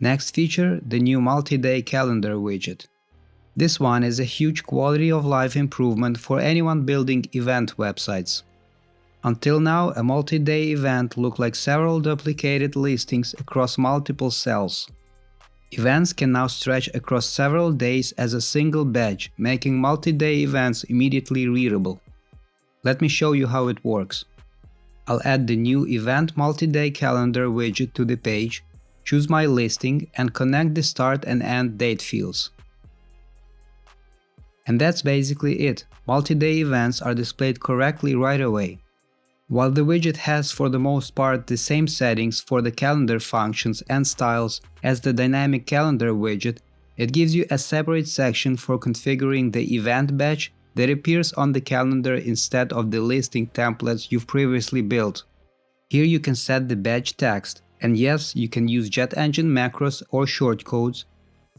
Next feature, the new multi-day calendar widget. This one is a huge quality of life improvement for anyone building event websites. Until now, a multi-day event looked like several duplicated listings across multiple cells. Events can now stretch across several days as a single badge, making multi-day events immediately readable. Let me show you how it works. I'll add the new Event Multi-Day Calendar widget to the page, choose my listing, and connect the start and end date fields. And that's basically it. Multi-day events are displayed correctly right away. While the widget has for the most part the same settings for the calendar functions and styles as the Dynamic Calendar widget, it gives you a separate section for configuring the event badge that appears on the calendar instead of the listing templates you've previously built. Here you can set the badge text, and yes, you can use JetEngine macros or shortcodes,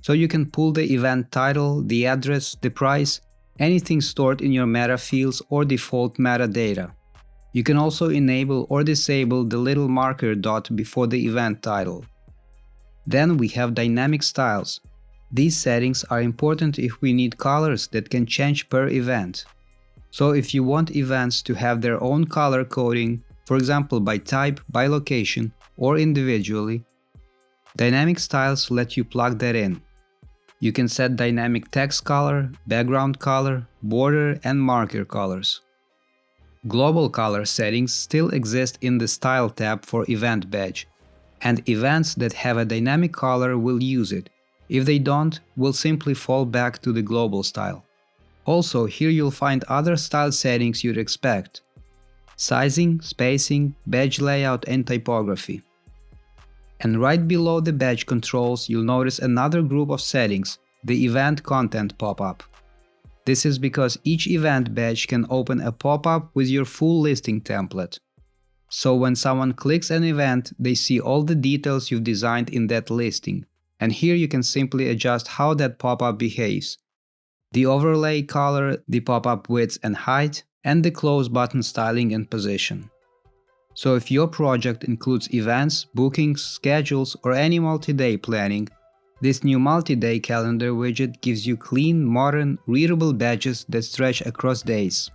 so you can pull the event title, the address, the price, anything stored in your meta fields or default metadata. You can also enable or disable the little marker dot before the event title. Then we have dynamic styles. These settings are important if we need colors that can change per event. So if you want events to have their own color coding, for example by type, by location, or individually, dynamic styles let you plug that in. You can set dynamic text color, background color, border, and marker colors. Global color settings still exist in the Style tab for Event Badge, and events that have a dynamic color will use it. If they don't, we'll simply fall back to the global style. Also, here you'll find other style settings you'd expect: sizing, spacing, badge layout, and typography. And right below the badge controls, you'll notice another group of settings, the event content pop-up. This is because each event badge can open a pop-up with your full listing template. So when someone clicks an event, they see all the details you've designed in that listing. And here you can simply adjust how that pop-up behaves: the overlay color, the pop-up width and height, and the close button styling and position. So if your project includes events, bookings, schedules, or any multi-day planning, this new multi-day calendar widget gives you clean, modern, readable badges that stretch across days.